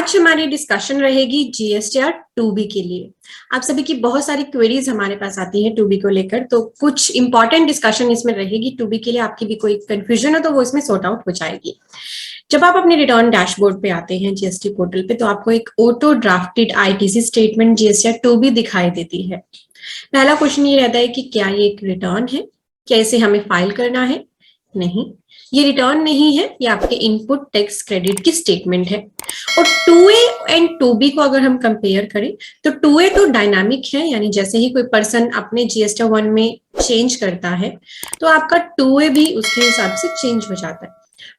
आज हमारी डिस्कशन रहेगी जीएसटीआर 2B के लिए। आप सभी की बहुत सारी क्वेरीज हमारे पास आती है 2B को लेकर, तो कुछ इंपॉर्टेंट डिस्कशन इसमें रहेगी 2B के लिए। आपकी भी कोई कंफ्यूजन है तो वो इसमें सॉर्ट आउट हो जाएगी। जब आप अपने रिटर्न डैशबोर्ड पे आते हैं जीएसटी पोर्टल पे, तो आपको एक auto drafted ITC statement GSTR 2B दिखाई देती है। पहला क्वेश्चन ये रहता है कि क्या ये एक रिटर्न है, क्या इसे हमें फाइल करना है? नहीं, ये रिटर्न नहीं है, ये आपके इनपुट टैक्स क्रेडिट की स्टेटमेंट है। और 2A एंड 2B को अगर हम कंपेयर करें तो 2A तो डायनामिक है, यानी जैसे ही कोई पर्सन अपने जीएसटी 1 में चेंज करता है तो आपका 2A भी उसके हिसाब से चेंज हो जाता है।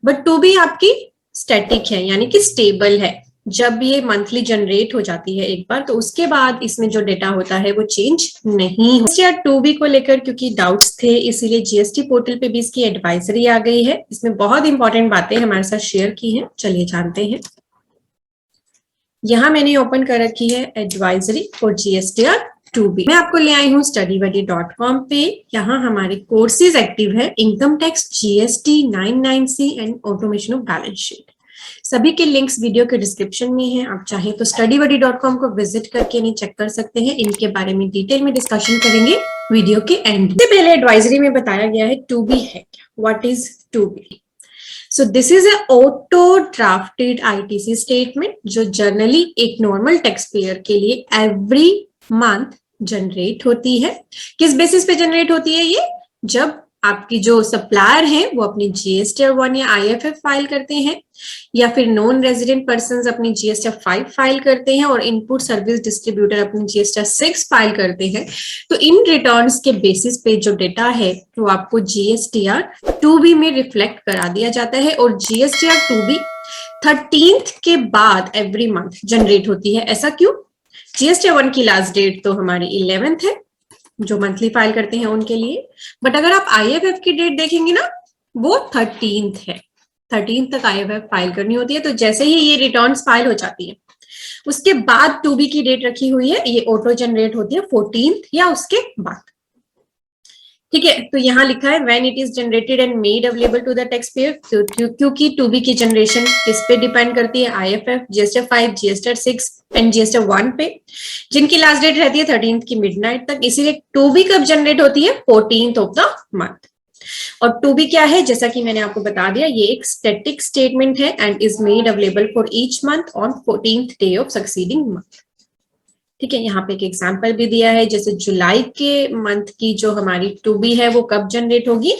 बट 2B आपकी स्टैटिक है, यानी कि स्टेबल है। जब ये मंथली जनरेट हो जाती है एक बार, तो उसके बाद इसमें जो डेटा होता है वो चेंज नहीं हो। जीएसटीआर 2B को लेकर क्योंकि डाउट्स थे, इसीलिए जीएसटी पोर्टल पे भी इसकी एडवाइजरी आ गई है। इसमें बहुत इंपॉर्टेंट बातें हमारे साथ शेयर की हैं, चलिए जानते हैं। यहाँ मैंने ओपन कर रखी है एडवाइजरी फॉर जीएसटीआर 2B। मैं आपको ले आई हूँ studybuddy.com पे। यहाँ हमारे कोर्सेज एक्टिव है, income tax, GST, 99C and automation of balance sheet. सभी के लिंक्स वीडियो के डिस्क्रिप्शन में है। आप चाहे तो studybuddy.com को विजिट करके नहीं चेक कर सकते हैं। इनके बारे में डिटेल में डिस्कशन करेंगे वीडियो के एंड। सबसे पहले एडवाइजरी में बताया गया है 2B है क्या, what is 2B। So this is a auto drafted ITC statement जो जनरली एक नॉर्मल टैक्स पेयर के लिए एवरी मंथ जनरेट होती है। किस बेसिस पे जनरेट होती है ये? जब आपकी जो सप्लायर है वो अपनी जीएसटीआर 1 या आईएफएफ फाइल करते हैं, या फिर नॉन रेजिडेंट पर्संस अपनी जीएसटीआर 5 फाइल करते हैं, और इनपुट सर्विस डिस्ट्रीब्यूटर अपनी जीएसटीआर 6 फाइल करते हैं। तो इन रिटर्न्स के बेसिस पे जो डेटा है वो आपको जीएसटीआर 2B में रिफ्लेक्ट करा दिया जाता है। और जीएसटीआर 2B 13th के बाद एवरी मंथ जनरेट होती है। ऐसा क्यों? जीएसटीआर 1 की लास्ट डेट तो हमारी 11th है, जो मंथली फाइल करते हैं उनके लिए। बट अगर आप आईएफएफ की डेट देखेंगे ना, वो 13th है। 13th तक आईएफएफ फाइल करनी होती है। तो जैसे ही ये रिटर्न्स फाइल हो जाती है, उसके बाद 2B की डेट रखी हुई है, ये ऑटो जनरेट होती है 14th या उसके बाद। ठीक है, तो यहाँ लिखा है when it is generated and made available to the tax payer. क्योंकि 2B की जनरेशन किस पे डिपेंड करती है? IFF, GSTR 5, GSTR 6 and GSTR 1 पे, जिनकी लास्ट डेट रहती है 13th की मिडनाइट तक। इसीलिए 2B कब जनरेट होती है? 14th of the month. और 2B क्या है? जैसा कि मैंने आपको बता दिया, ये एक स्टैटिक स्टेटमेंट है and is made available for each month on 14th day of succeeding month. ठीक है, यहाँ पे एक एग्जांपल भी दिया है, जैसे जुलाई के मंथ की जो हमारी 2B है वो कब जनरेट होगी?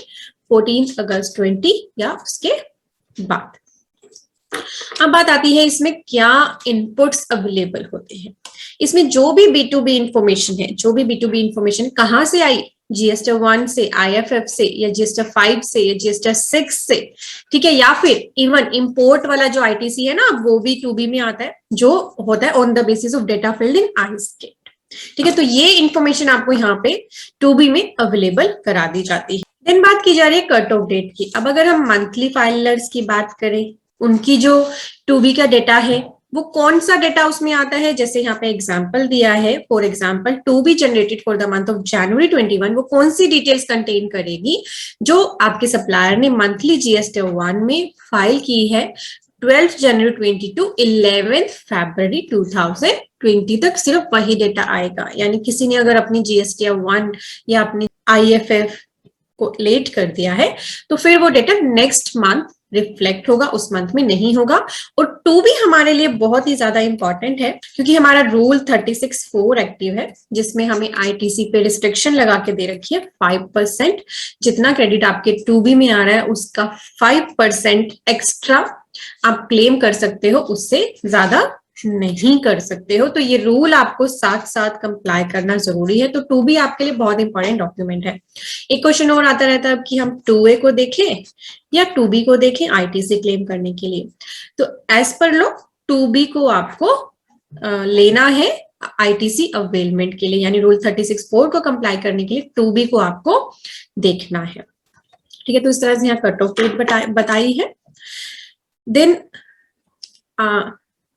14 अगस्त 20 या उसके बाद। अब बात आती है इसमें क्या इनपुट्स अवेलेबल होते हैं। इसमें जो भी B2B इंफॉर्मेशन है, जो भी B2B इंफॉर्मेशन कहाँ से आई? जीएसटीआर 1 से, आईएफएफ से, या जीएसटीआर 5 से, या जीएसटीआर 6 से। ठीक है, या फिर इवन इंपोर्ट वाला जो आईटीसी है ना, वो भी 2B में आता है, जो होता है on the basis of data field in आईस्टेट। ठीक है, तो ये इंफॉर्मेशन आपको यहाँ पे 2B में अवेलेबल करा दी जाती है। देन बात की जा रही है कट ऑफ डेट की। अब अगर हम मंथली फाइलर्स की बात करें, उनकी जो 2B का डेटा है वो कौन सा डेटा उसमें आता है? जैसे यहाँ पे एग्जांपल दिया है, for example 2B generated for the month of January 21, वो कौन सी डिटेल्स कंटेन करेगी? जो आपके सप्लायर ने मंथली जीएसटीआर 1 में फाइल की है 12 जनवरी 20 टू 11 फरवरी 2020 तक, सिर्फ वही डेटा आएगा। यानी किसी ने अगर अपनी जीएसटीआर 1 या अपनी आईएफएफ को लेट कर दिया है तो फिर वो डेटा नेक्स्ट मंथ रिफ्लेक्ट होगा, उस मंथ में नहीं होगा। और 2B हमारे लिए बहुत ही ज्यादा इंपॉर्टेंट है क्योंकि हमारा रूल 36(4) एक्टिव है, जिसमें हमें आईटीसी पे रिस्ट्रिक्शन लगा के दे रखी है 5%। जितना क्रेडिट आपके 2B में आ रहा है उसका 5% एक्स्ट्रा आप क्लेम कर सकते हो, उससे ज्यादा नहीं कर सकते हो। तो ये रूल आपको साथ साथ कंप्लाई करना जरूरी है। तो 2B आपके लिए बहुत इंपॉर्टेंट डॉक्यूमेंट है। एक क्वेश्चन और आता रहता है कि हम 2A को देखें या 2B को देखें आईटीसी क्लेम करने के लिए। तो एज पर लो 2B को आपको लेना है आईटीसी अवेलमेंट के लिए, यानी रूल 36(4) को कंप्लाई करने के लिए 2B को आपको देखना है। ठीक है, तो इस तरह से यहाँ कट ऑफ डेट बताई है। देन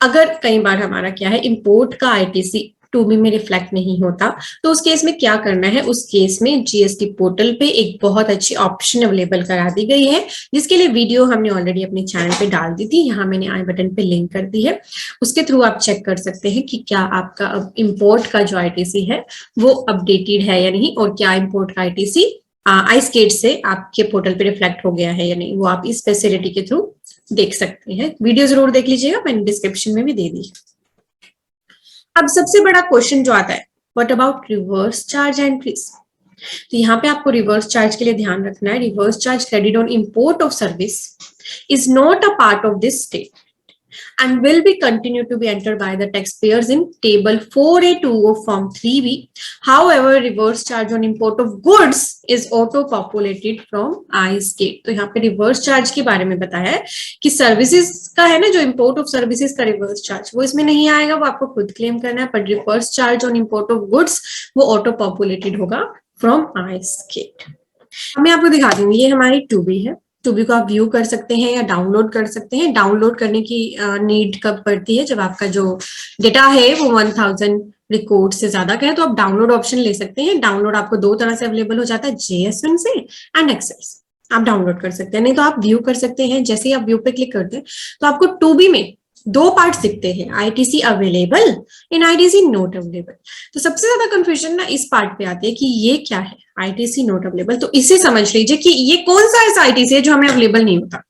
अगर कई बार हमारा क्या है, इंपोर्ट का आईटीसी 2B में रिफ्लेक्ट नहीं होता, तो उस केस में क्या करना है, उस केस में जीएसटी पोर्टल पे एक बहुत अच्छी ऑप्शन अवेलेबल करा दी गई है, जिसके लिए वीडियो हमने ऑलरेडी अपने चैनल पे डाल दी थी, यहाँ मैंने आई बटन पे लिंक कर दी है। उसके थ्रू आप चेक कर सकते हैं कि क्या आपका इम्पोर्ट का जो आईटीसी है वो अपडेटेड है या नहीं, और क्या इम्पोर्ट का आईटीसी iSCADE से आपके पोर्टल पे रिफ्लेक्ट हो गया है या नहीं, वो आप इस फैसिलिटी के थ्रू देख सकते हैं। वीडियो जरूर देख लीजिएगा, मैंने डिस्क्रिप्शन में भी दे दी। अब सबसे बड़ा क्वेश्चन जो आता है, what about reverse charge entries. तो यहाँ पे आपको रिवर्स चार्ज के लिए ध्यान रखना है, reverse charge credit on import of service is not a part of this statement and will be continued to be entered by the taxpayers in table 4A2 of form 3B. However, reverse charge on import of goods is auto populated from iSCADE. तो यहाँ पे reverse charge के बारे में बताया है कि services का है ना, जो इंपोर्ट ऑफ सर्विसेज का रिवर्स चार्ज वो इसमें नहीं आएगा, वो आपको खुद क्लेम करना है, पर reverse charge on import of goods वो ऑटो पॉपुलेटेड होगा फ्रॉम iSCADE। मैं आपको दिखा दूंगी, ये हमारी 2B है, 2B को आप व्यू कर सकते हैं या डाउनलोड कर सकते हैं। डाउनलोड करने की नीड कब पड़ती है, जब आपका जो डेटा है वो 1000 रिकॉर्ड से ज्यादा का है, तो आप डाउनलोड ऑप्शन ले सकते हैं। डाउनलोड आपको दो तरह से अवेलेबल हो जाता है, JS1 से एंड एक्सेल से। आप डाउनलोड कर सकते हैं, नहीं तो आप व्यू कर सकते हैं। जैसे ही आप व्यू पे क्लिक करते हैं तो आपको 2B में दो पार्ट दिखते हैं, ITC available and ITC not available. तो सबसे ज्यादा कंफ्यूजन ना इस पार्ट पे आती है कि ये क्या है आईटीसी नॉट अवेलेबल। तो इसे समझ लीजिए कि ये कौन सा ऐसा आईटीसी है जो हमें अवेलेबल नहीं होता।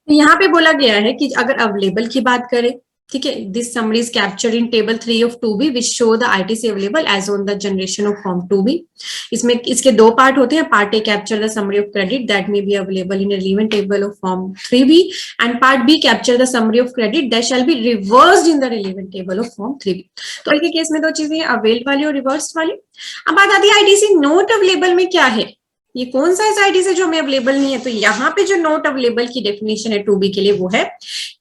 तो यहाँ पे बोला गया है कि अगर अवेलेबल की बात करें, ठीक है, this summary is captured in table 3 of 2B which show the ITC available as on the generation of form 2B। इसमें इसके दो पार्ट होते हैं, part A capture the summary of credit that may be available in relevant table of form 3B and part B capture the summary of credit that shall be reversed in the relevant table of form 3B। तो के case में दो चीजें हैं, avail वाली और reverse वाली। अब बात आती है आईटीसी नॉट अवेलेबल में क्या है, ये कौन सा ऐसा आईटीसी जो हमें अवेलेबल नहीं है। तो यहाँ पे जो नॉट अवेलेबल की डेफिनेशन है 2B के लिए वो है,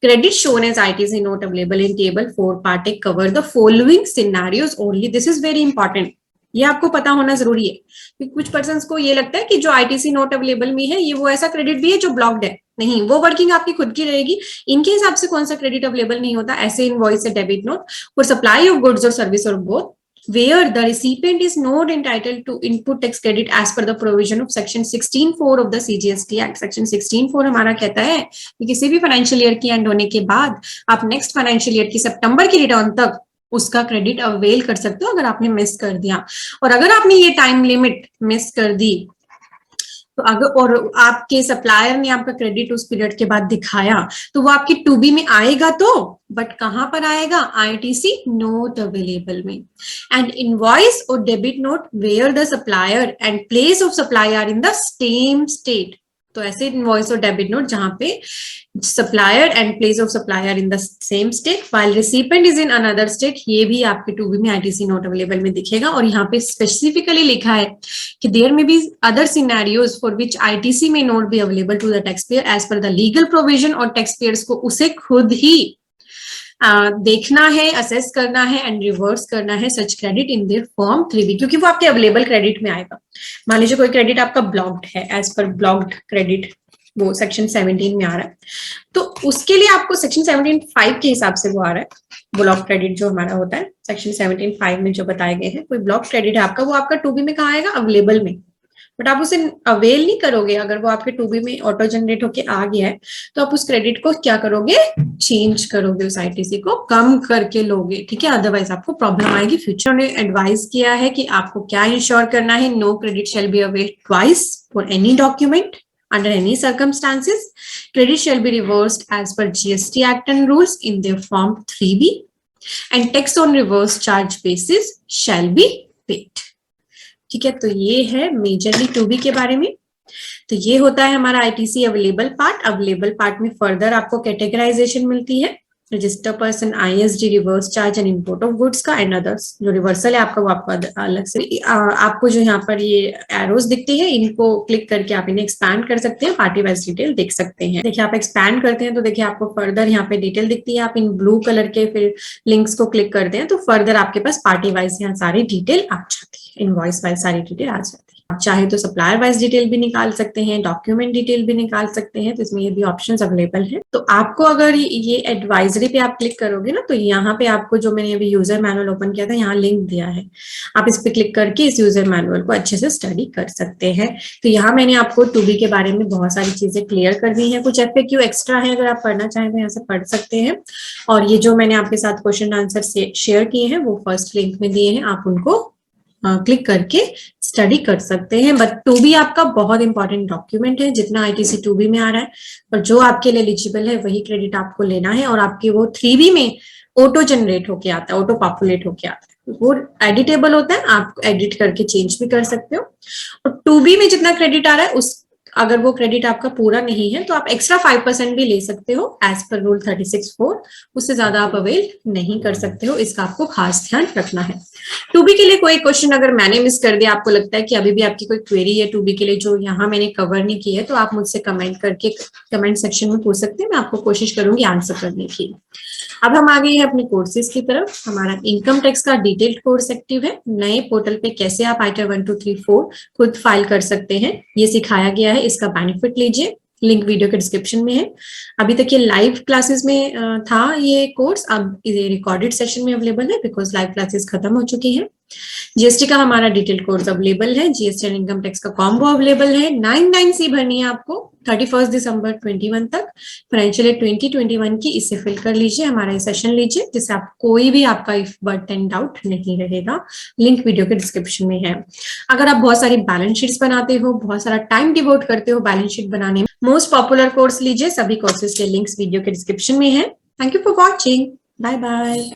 credit shown as ITC not available in table 4 part A cover the following scenarios only. This is very important, ये आपको पता होना जरूरी है, क्योंकि कुछ पर्सन्स को ये लगता है कि जो आईटीसी नॉट अवेलेबल में है ये वो ऐसा क्रेडिट भी है जो ब्लॉक्ड है। नहीं, वो वर्किंग आपकी खुद की रहेगी। इनके हिसाब से कौन सा क्रेडिट अवेलेबल नहीं होता, ऐसे इनवॉइस से debit note for supply of goods और सर्विस और both where the recipient is not entitled to input tax credit as per the provision of section 16(4) of the CGST Act। section 16(4) हमारा कहता है कि किसी भी फाइनेंशियल ईयर की and होने के बाद आप नेक्स्ट फाइनेंशियल ईयर की सितंबर की रिटर्न तक उसका क्रेडिट अवेल कर सकते हो अगर आपने मिस कर दिया। और अगर आपने ये टाइम लिमिट मिस कर दी तो अगर और आपके सप्लायर ने आपका क्रेडिट उस पीरियड के बाद दिखाया तो वो आपकी 2B में आएगा, तो बट कहां पर आएगा, आईटीसी नोट अवेलेबल में। एंड इनवॉइस और debit note where the supplier and place of supply are in the same state. तो ऐसे इनवॉइस और डेबिट नोट जहां पे supplier and place of supplier in the same state while recipient is in another state, ये भी आपके 2B में ITC not available में दिखेगा। और यहाँ पे स्पेसिफिकली लिखा है कि there may be other scenarios for which ITC may not be available to the tax payer as per the legal provision, और टैक्स पेयर्स को उसे खुद ही देखना है, असेस करना है एंड रिवर्स करना है such credit in their form 3B, क्योंकि वो आपके अवेलेबल क्रेडिट में आएगा। मान लीजिए कोई क्रेडिट आपका ब्लॉक्ड है, एज पर ब्लॉक्ड क्रेडिट वो सेक्शन 17 में आ रहा है, तो उसके लिए आपको सेक्शन 17(5) के हिसाब से वो आ रहा है, ब्लॉक क्रेडिट जो हमारा होता है सेक्शन 17(5) में जो बताए गए हैं, कोई ब्लॉक क्रेडिट है आपका, वो आपका 2B में कहाँ आएगा, अवेलेबल में, बट आप उसे अवेल नहीं करोगे। अगर वो आपके 2B में ऑटो जनरेट होके आ गया है तो आप उस क्रेडिट को क्या करोगे, चेंज करोगे, उस आईटीसी को कम करके लोगे, ठीक है, अदरवाइज आपको प्रॉब्लम आएगी। फ्यूचर ने एडवाइस किया है कि आपको क्या इंश्योर करना है, no credit shall be avail twice for any document under any circumstances, credit shall be reversed as per GST Act and rules in their form 3B, and tax on reverse charge basis shall be paid। ठीक है, तो ये है majorly 2B के बारे में। तो ये होता है हमारा ITC available part. Available part में फर्दर आपको कैटेगराइजेशन मिलती है, register person, ISD, reverse charge and import of goods का एंड अदर्स। जो रिवर्सल है आपका वो आपको अलग से आपको जो यहाँ पर ये एरोज दिखती है इनको क्लिक करके आप इन्हें एक्सपैंड कर सकते हैं, पार्टी वाइज डिटेल देख सकते हैं। देखिए आप एक्सपैंड करते हैं तो देखिए आपको फर्दर यहाँ पे डिटेल दिखती है, आप इन ब्लू कलर के फिर लिंक्स को क्लिक करते हैं तो फर्दर आपके पास पार्टी वाइज यहाँ सारी डिटेल आ जाती है, इनवॉइस वाइज सारी डिटेल आ जाती है। आप चाहे तो सप्लायर वाइज डिटेल भी निकाल सकते हैं, डॉक्यूमेंट डिटेल भी निकाल सकते हैं, तो इसमें ये भी ऑप्शंस अवेलेबल है। तो आपको अगर ये एडवाइजरी पे आप क्लिक करोगे ना, तो यहाँ पे आपको जो मैंने अभी यूजर मैनुअल ओपन किया था, यहाँ लिंक दिया है, आप इस पे क्लिक करके इस यूजर मैनुअल को अच्छे से स्टडी कर सकते हैं। तो यहाँ मैंने आपको 2B के बारे में बहुत सारी चीजें क्लियर कर दी है। कुछ FAQ एक्स्ट्रा है, अगर आप पढ़ना चाहें तो यहाँ से पढ़ सकते हैं। और ये जो मैंने आपके साथ क्वेश्चन आंसर शेयर किए हैं वो फर्स्ट लिंक में दिए हैं, आप उनको क्लिक करके स्टडी कर सकते हैं। बट 2B आपका बहुत इंपॉर्टेंट डॉक्यूमेंट है, जितना ITC 2B में आ रहा है, और जो आपके लिए एलिजिबल है वही क्रेडिट आपको लेना है। और आपके वो 3B में ऑटो जनरेट होके आता है, ऑटो पॉपुलेट होके आता है, वो एडिटेबल होता है, आप एडिट करके चेंज भी कर सकते हो। और 2B में जितना क्रेडिट आ रहा है उस अगर वो क्रेडिट आपका पूरा नहीं है तो आप एक्स्ट्रा 5% भी ले सकते हो एज पर रूल 36(4), उससे ज्यादा आप अवेल नहीं कर सकते हो, इसका आपको खास ध्यान रखना है। 2B के लिए कोई क्वेश्चन अगर मैंने मिस कर दिया, आपको लगता है कि अभी भी आपकी कोई क्वेरी है 2B के लिए जो यहाँ मैंने कवर नहीं की है, तो आप मुझसे कमेंट करके कमेंट सेक्शन में पूछ सकते हैं, मैं आपको कोशिश करूंगी आंसर करने की। अब हम आ गए हैं अपने कोर्सेज की तरफ। हमारा इनकम टैक्स का डिटेल्ड कोर्स एक्टिव है। नए पोर्टल पे कैसे आप आइटर 1 2 3 4 खुद फाइल कर सकते हैं, ये सिखाया गया है, इसका बेनिफिट लीजिए, लिंक वीडियो के डिस्क्रिप्शन में है। अभी तक ये लाइव क्लासेस में था ये कोर्स, अब ये रिकॉर्डेड सेशन में अवेलेबल है बिकॉज लाइव क्लासेस खत्म हो चुकी हैं। जीएसटी का हमारा डिटेल कोर्स अवेलेबल है, जीएसटी एंड इनकम टैक्स का कॉम्बो अवेलेबल है। 99C भरनी है आपको 31 दिसंबर 21 तक, फाइनेंशियल ईयर 2021 की, इसे फिल कर लीजिए, हमारा ये सेशन लीजिए, जिससे आप कोई भी आपका इफ बट एंड डाउट नहीं रहेगा। लिंक वीडियो के डिस्क्रिप्शन में है। अगर आप बहुत सारी बैलेंस शीट्स बनाते हो, बहुत सारा टाइम डिवोट करते हो बैलेंस शीट बनाने में, मोस्ट पॉपुलर कोर्स लीजिए, सभी कोर्सेज के लिंक्स वीडियो के डिस्क्रिप्शन में है। Thank you for watching, bye bye.